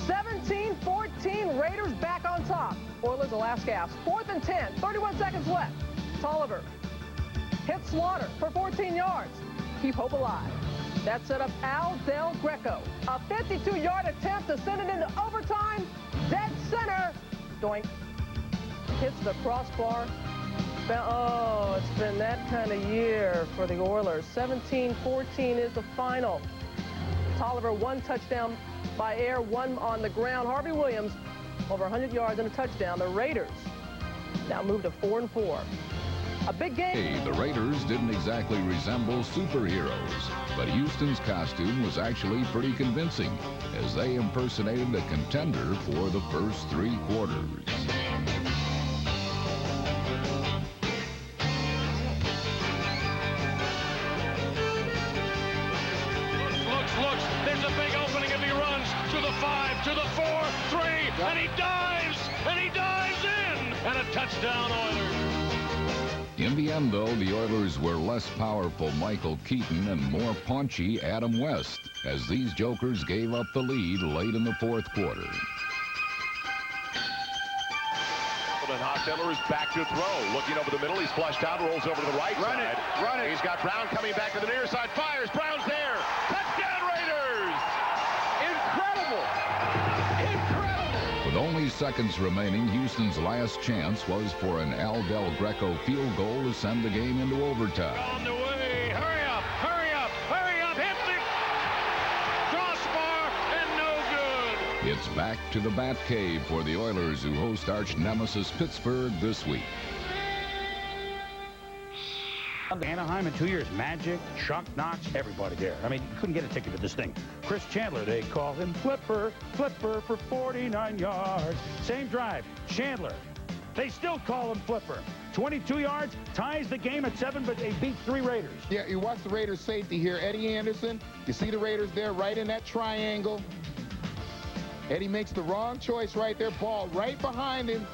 17-14, Raiders back on top. Oilers the last gasp. 4th and 10, 31 seconds left. Tolliver hits Slaughter for 14 yards. Keep hope alive. That set up Al Del Greco. A 52-yard attempt to send it into overtime. Dead center. Doink. Hits the crossbar. Oh, it's been that kind of year for the Oilers. 17-14 is the final. Tolliver 1 touchdown by air, 1 on the ground. Harvey Williams over 100 yards and a touchdown. The Raiders now move to 4-4. A big game. Hey, the Raiders didn't exactly resemble superheroes, but Houston's costume was actually pretty convincing as they impersonated a contender for the first 3 quarters. Looks, there's a big opening if he runs to the 5, to the 4, 3, and he dives in, and a touchdown Oilers. In the end, though, the Oilers were less powerful Michael Keaton and more paunchy Adam West as these jokers gave up the lead late in the 4th quarter. Hostetler is back to throw. Looking over the middle. He's flushed out. Rolls over to the right side. Run it. He's got Brown coming back to the near side. Fires. Brown's there. Touchdown, Raiders! Incredible! Incredible! With only seconds remaining, Houston's last chance was for an Al Del Greco field goal to send the game into overtime. On the way. Hurry up. Hurry up. Hurry up. Hit the crossbar and no good. It's back to the Bat Cave for the Oilers, who host arch nemesis Pittsburgh this week. Anaheim in 2 years. Magic, Chuck Knox, everybody there. I mean, you couldn't get a ticket to this thing. Chris Chandler, they call him Flipper. Flipper for 49 yards. Same drive. Chandler. They still call him Flipper. 22 yards, ties the game at 7, but they beat 3 Raiders. Yeah, you watch the Raiders safety here. Eddie Anderson. You see the Raiders there right in that triangle. Eddie makes the wrong choice right there. Ball right behind him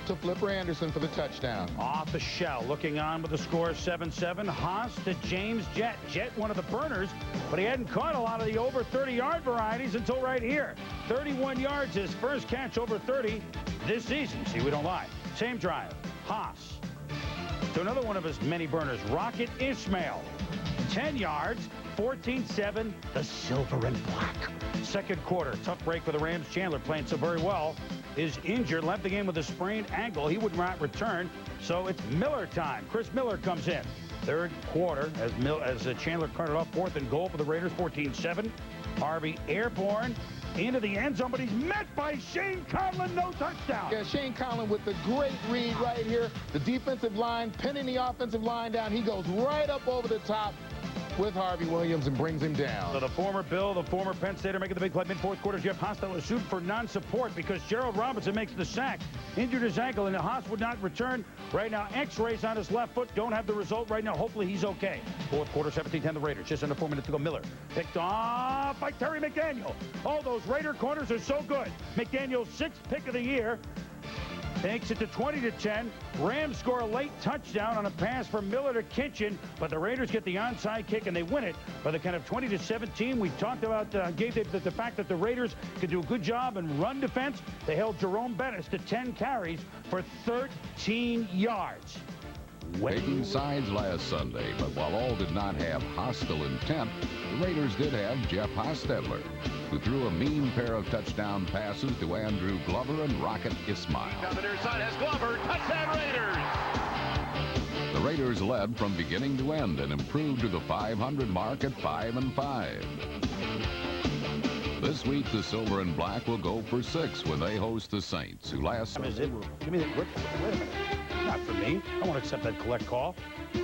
to Flipper Anderson for the touchdown. Off the shell, looking on with the score 7-7. Haas to James Jett. Jett, one of the burners, but he hadn't caught a lot of the over 30-yard varieties until right here. 31 yards, his first catch over 30 this season. See, we don't lie. Same drive. Haas to another one of his many burners, Rocket Ismail. 10 yards, 14-7, the silver and black. Second quarter, tough break for the Rams. Chandler playing so very well is injured, left the game with a sprained ankle. He would not return, so it's Miller time. Chris Miller comes in. Third quarter, as Chandler carted off 4th and goal for the Raiders, 14-7. Harvey airborne into the end zone, but he's met by Shane Conlon, no touchdown. Yeah, Shane Conlon with the great read right here. The defensive line pinning the offensive line down. He goes right up over the top with Harvey Williams and brings him down. So the former Bill, the former Penn Stater making the big play mid-4th quarter. Jeff Hostetler is sued for non-support because Gerald Robinson makes the sack, injured his ankle, and Haas would not return. Right now, X-rays on his left foot. Don't have the result right now. Hopefully he's okay. 4th quarter, 17-10 the Raiders. Just under 4 minutes to go. Miller picked off by Terry McDaniel. Oh, those Raider corners are so good. McDaniel's 6th pick of the year. Takes it to 20-10. Rams score a late touchdown on a pass from Miller to Kitchen, but the Raiders get the onside kick and they win it by the count of 20-17. We talked about the fact that the Raiders could do a good job in run defense. They held Jerome Bettis to 10 carries for 13 yards. Taking sides last Sunday, but while all did not have hostile intent, the Raiders did have Jeff Hostetler, who threw a mean pair of touchdown passes to Andrew Glover and Rocket Ismail. Down the near side has Glover. Touchdown, Raiders! The Raiders led from beginning to end and improved to the 500 mark at 5-5. This week, the Silver and Black will go for 6 when they host the Saints, who last... Give me that. Wait a minute. Not for me. I won't accept that collect call.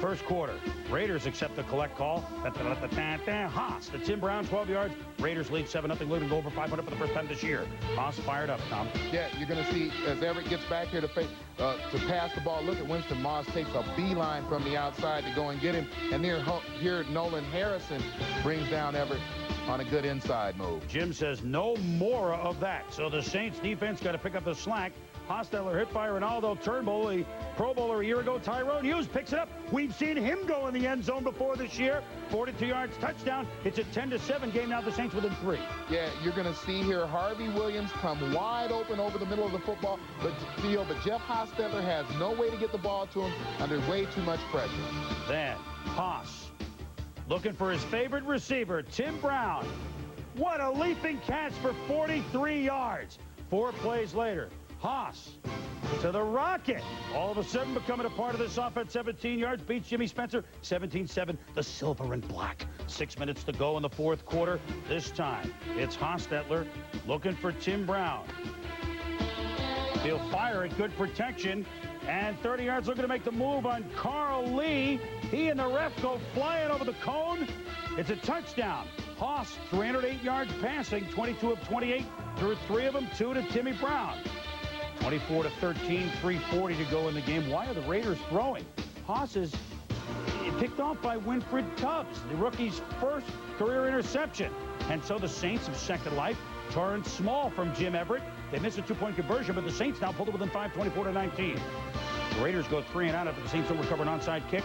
First quarter, Raiders accept the collect call. Haas to Tim Brown, 12 yards. Raiders lead 7-0, leading over 500 for the first time this year. Haas fired up, Tom. Yeah, you're going to see as Everett gets back here to pass the ball. Look at Winston Moss takes a beeline from the outside to go and get him. And here Nolan Harrison brings down Everett on a good inside move. Jim says no more of that. So the Saints defense got to pick up the slack. Hostetler hit by Ronaldo Turnbull, the Pro Bowler a year ago. Tyrone Hughes picks it up. We've seen him go in the end zone before this year. 42 yards, touchdown. It's a 10-7 game now. The Saints within 3. Yeah, you're going to see here Harvey Williams come wide open over the middle of the football field, but Jeff Hostetler has no way to get the ball to him under way too much pressure. Then Haas looking for his favorite receiver, Tim Brown. What a leaping catch for 43 yards. 4 plays later. Haas to the Rocket. All of a sudden becoming a part of this offense. 17 yards, beats Jimmy Spencer. 17-7, the Silver and Black. 6 minutes to go in the 4th quarter. This time, it's Hostetler looking for Tim Brown. He'll fire it, good protection. And 30 yards looking to make the move on Carl Lee. He and the ref go flying over the cone. It's a touchdown. Haas, 308 yards passing, 22 of 28. Threw 3 of them, 2 to Timmy Brown. 24-13, 3:40 to go in the game. Why are the Raiders throwing? Haas is picked off by Winfred Tubbs, the rookie's first career interception. And so the Saints have second life. Torrance Small from Jim Everett. They missed a 2-point conversion, but the Saints now pulled it within 5, 24-19. The Raiders go 3 and out after the Saints don't recover an onside kick.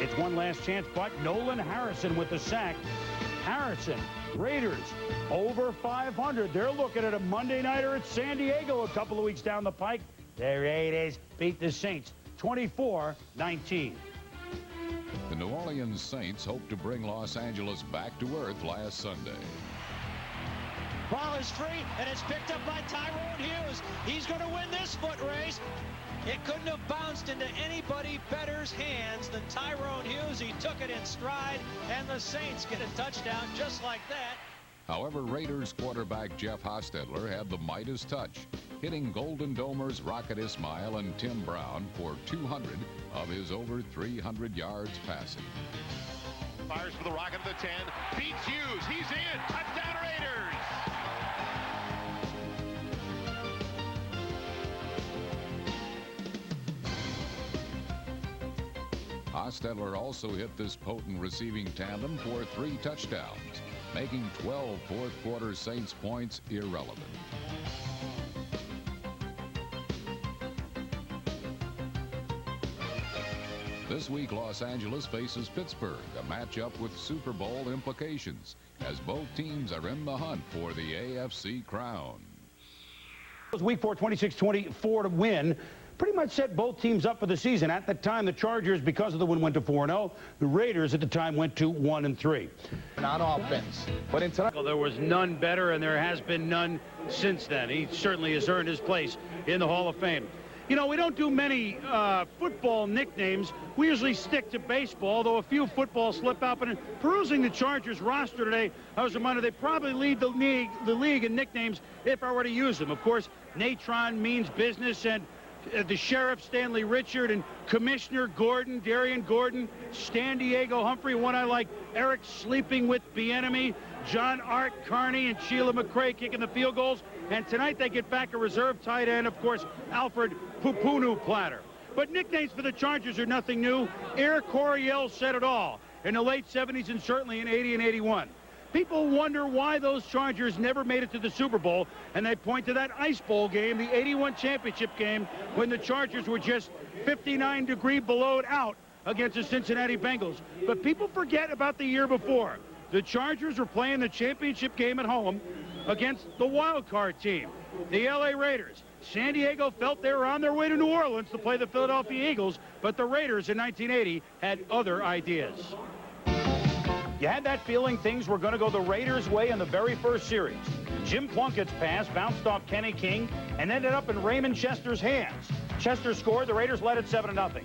It's one last chance, but Nolan Harrison with the sack. Harrison, Raiders, over 500. They're looking at a Monday nighter at San Diego a couple of weeks down the pike. The Raiders beat the Saints 24-19. The New Orleans Saints hope to bring Los Angeles back to earth last Sunday. Ball is free, and it's picked up by Tyrone Hughes. He's going to win this foot race. It couldn't have bounced into anybody better's hands than Tyrone Hughes. He took it in stride, and the Saints get a touchdown just like that. However, Raiders quarterback Jeff Hostetler had the Midas touch, hitting Golden Domers Rocket Ismail and Tim Brown for 200 of his over 300 yards passing. Fires for the Rocket at the 10. Beats Hughes. He's in. Touchdown Raiders. Hostetler also hit this potent receiving tandem for 3 touchdowns, making 12 fourth-quarter Saints points irrelevant. This week, Los Angeles faces Pittsburgh, a matchup with Super Bowl implications, as both teams are in the hunt for the AFC crown. Week 4, 26-24 to win. Pretty much set both teams up for the season. At the time, the Chargers, because of the win, went to 4-0. The Raiders, at the time, went to 1-3. On offense. But in tonight, there was none better, and there has been none since then. He certainly has earned his place in the Hall of Fame. You know, we don't do many football nicknames. We usually stick to baseball, though a few footballs slip out. But in perusing the Chargers roster today, I was reminded they probably lead the league in nicknames if I were to use them. Of course, Natron means business, and the Sheriff, Stanley Richard, and Commissioner Gordon, Darian Gordon, Stan Diego Humphrey, one I like, Eric Sleeping with Bieniemy, John Art Carney, and Sheila McRae kicking the field goals. And tonight they get back a reserve tight end, of course, Alfred Pupunu Platter. But nicknames for the Chargers are nothing new. Air Coryell said it all in the late 70s and certainly in 80 and 81. People wonder why those Chargers never made it to the Super Bowl, and they point to that Ice Bowl game, the 81 championship game, when the Chargers were just 59-degree blowed out against the Cincinnati Bengals. But people forget about the year before. The Chargers were playing the championship game at home against the wild card team, the LA Raiders. San Diego felt they were on their way to New Orleans to play the Philadelphia Eagles, but the Raiders in 1980 had other ideas. You had that feeling things were going to go the Raiders' way in the very first series. Jim Plunkett's pass bounced off Kenny King and ended up in Raymond Chester's hands. Chester scored. The Raiders led it 7-0.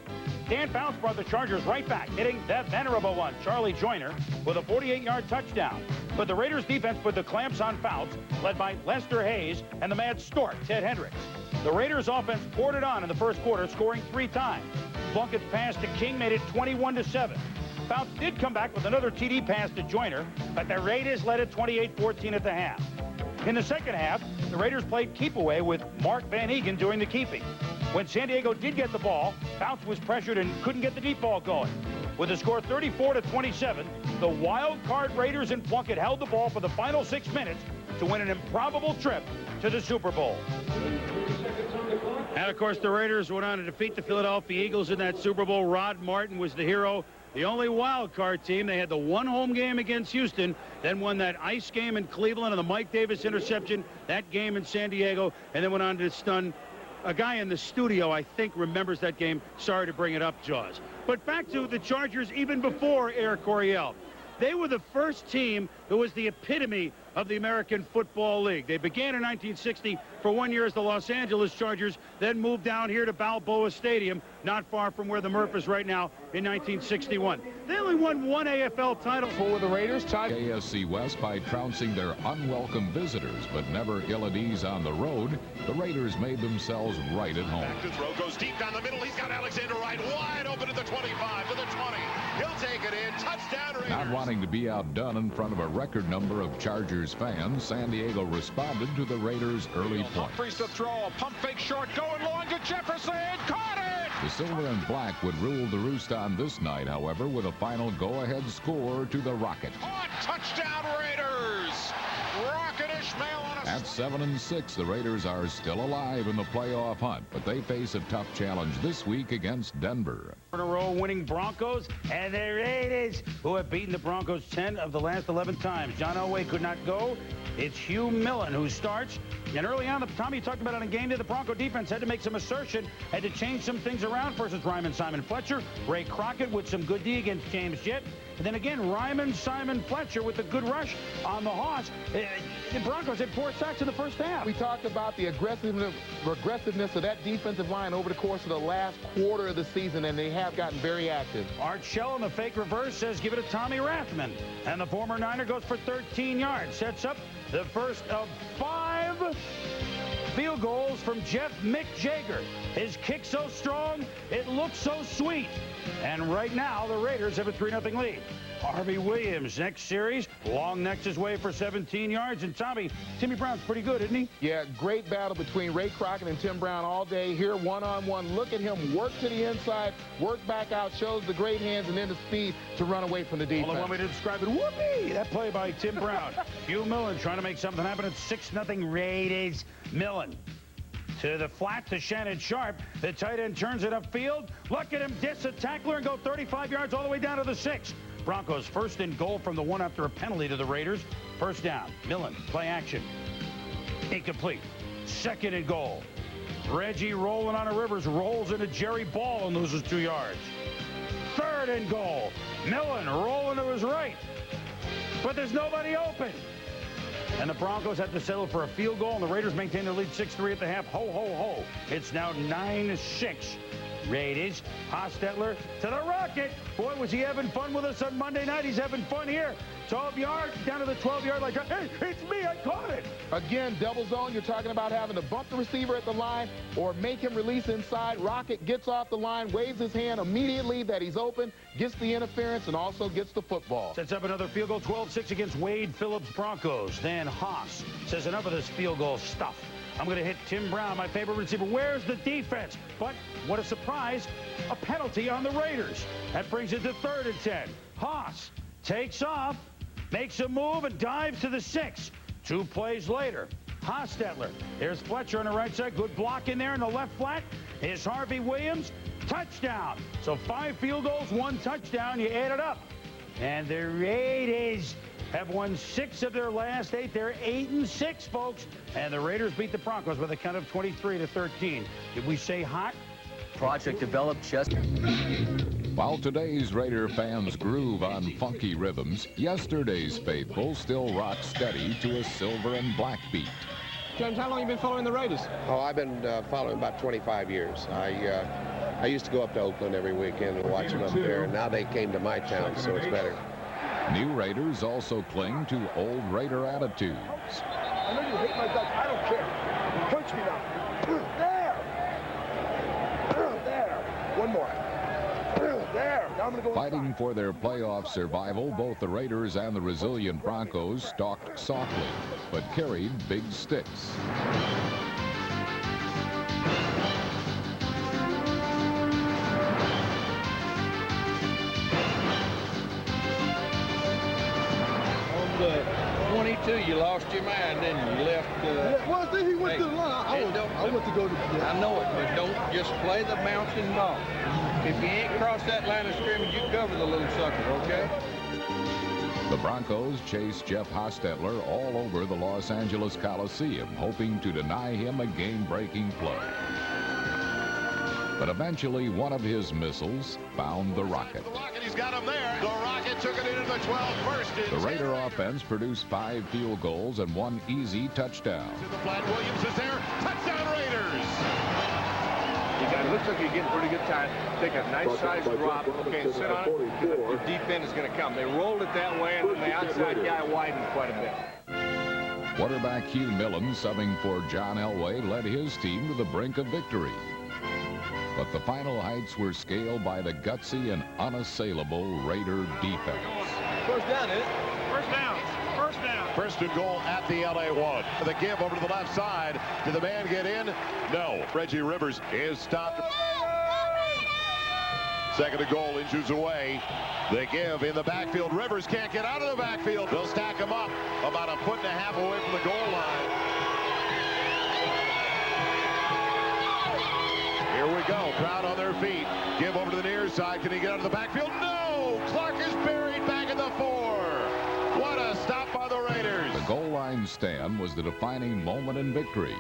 Dan Fouts brought the Chargers right back, hitting the venerable one, Charlie Joyner, with a 48-yard touchdown. But the Raiders' defense put the clamps on Fouts, led by Lester Hayes and the mad stork, Ted Hendricks. The Raiders' offense poured it on in the first quarter, scoring 3 times. Plunkett's pass to King made it 21-7. Fouts did come back with another TD pass to Joyner, but the Raiders led it 28-14 at the half. In the second half, the Raiders played keep away with Mark Van Eegen doing the keeping. When San Diego did get the ball, Fouts was pressured and couldn't get the deep ball going. With the score 34-27, the wild card Raiders and Plunkett held the ball for the final 6 minutes to win an improbable trip to the Super Bowl. And of course, the Raiders went on to defeat the Philadelphia Eagles in that Super Bowl. Rod Martin was the hero. The only wild card team. They had the one home game against Houston, then won that ice game in Cleveland and the Mike Davis interception, that game in San Diego, and then went on to stun a guy in the studio, I think, remembers that game. Sorry to bring it up, Jaws. But back to the Chargers even before Air Coryell. They were the first team that was the epitome of the American Football League. They began in 1960 for 1 year as the Los Angeles Chargers, then moved down here to Balboa Stadium, not far from where the Murph is right now, in 1961. They only won 1 AFL title. For the Raiders, AFC West by trouncing their unwelcome visitors, but never ill at ease on the road. The Raiders made themselves right at home. Back to throw, goes deep down the middle. He's got Alexander Wright wide open at the 25, to the 20. He'll take it in. Touchdown Raiders. Not wanting to be outdone in front of a record number of Chargers fans, San Diego responded to the Raiders' early point. Humphreys to throw, a pump fake short, going long to Jefferson, caught it! The Silver and Black would rule the roost on this night, however, with a final go-ahead score to the Rocket. Touchdown Raiders! Rocket Ishmael on a... At 7-6, the Raiders are still alive in the playoff hunt, but they face a tough challenge this week against Denver. In a row winning Broncos, and the Raiders, who have beaten the Broncos 10 of the last 11 times. John Elway could not go. It's Hugh Millen who starts. And early on, Tommy talked about it in game day, the Bronco defense had to make some assertion, had to change some things around versus Ryman Simon Fletcher. Ray Crockett with some good D against James Jett. And then again, Ryman Simon Fletcher with a good rush on the Hoss. The Broncos had 4 sacks in the first half. We talked about the aggressiveness of that defensive line over the course of the last quarter of the season, and they have gotten very active. Art Shell in the fake reverse says give it to Tommy Rathman. And the former Niner goes for 13 yards. Sets up the first of 5 field goals from Jeff Mick Jagger. His kick so strong, it looks so sweet. And right now, the Raiders have a 3-0 lead. Harvey Williams, next series, long necks his way for 17 yards. And Timmy Brown's pretty good, isn't he? Yeah, great battle between Ray Crockett and Tim Brown all day here, one-on-one. Look at him work to the inside, work back out, shows the great hands and then the speed to run away from the defense. Well, the one way to describe it, whoopee! That play by Tim Brown. Hugh Millen trying to make something happen at 6-0 Raiders. Millen to the flat to Shannon Sharp. The tight end turns it upfield. Look at him diss a tackler and go 35 yards all the way down to the 6. Broncos first and goal from the 1 after a penalty to the Raiders. First down. Millen, play action. Incomplete. Second and goal. Reggie rolling on a Rivers, rolls into Jerry Ball and loses 2 yards. Third and goal. Millen rolling to his right. But there's nobody open. And the Broncos have to settle for a field goal, and the Raiders maintain their lead 6-3 at the half. Ho, ho, ho. It's now 9-6. Raiders. Hostetler to the Rocket. Boy, was he having fun with us on Monday night. He's having fun here. 12 yards, down to the 12-yard line. Hey, it's me, I caught it. Again, double zone, you're talking about having to bump the receiver at the line or make him release inside. Rocket gets off the line, waves his hand immediately that he's open, gets the interference, and also gets the football. Sets up another field goal, 12-6 against Wade Phillips Broncos. Then Haas says enough of this field goal stuff. I'm going to hit Tim Brown, my favorite receiver. Where's the defense? But what a surprise, a penalty on the Raiders. That brings it to 3rd and 10. Haas takes off, makes a move, and dives to the 6. 2 plays later, Hostetler. There's Fletcher on the right side. Good block in there in the left flat. Is Harvey Williams. Touchdown. So 5 field goals, 1 touchdown. You add it up. And the Raiders have won 6 of their last 8. They're 8-6, folks. And the Raiders beat the Broncos with a count of 23-13. Did we say hot? Project developed just... While today's Raider fans groove on funky rhythms, yesterday's faithful still rock steady to a silver and black beat. James, how long have you been following the Raiders? Oh, I've been following about 25 years. I used to go up to Oakland every weekend and watch them up there, and now they came to my town, so it's better. New Raiders also cling to old Raider attitudes. I know you hate my guts. I don't care. Punch me now. There. There. One more. There. Now I'm going to go Fighting for their playoff survival, both the Raiders and the resilient Broncos stalked softly, but carried big sticks. On the 22, you lost your mind, didn't you? You left... well, then he went to the line. I want to go to... I know it, but don't just play the bouncing ball. If you ain't crossed that line of scrimmage, you cover the little sucker, okay? The Broncos chased Jeff Hostetler all over the Los Angeles Coliseum, hoping to deny him a game-breaking play. But eventually, one of his missiles found the Rocket. He's got him there. The Rocket took it into the 12 first. The Raider offense produced 5 field goals and 1 easy touchdown. To the flat, Williams is there. Touchdown, Raiders! It looks like you're getting pretty good time. Take a nice size drop. Okay, sit on it. Your defense is going to come. They rolled it that way, and then the outside guy widened quite a bit. Quarterback Hugh Millen, subbing for John Elway, led his team to the brink of victory. But the final heights were scaled by the gutsy and unassailable Raider defense. First down, is it? First down. First down. First and goal at the LA 1. The give over to the left side. Did the man get in? No. Reggie Rivers is stopped. Second and goal, inches away. They give in the backfield. Rivers can't get out of the backfield. They'll stack him up about 1.5 feet away from the goal line. Here we go. Crowd on their feet. Give over to the near side. Can he get out of the backfield? No! Clark is buried back at the 4. What a stop by the Raiders. The goal line stand was the defining moment in victory.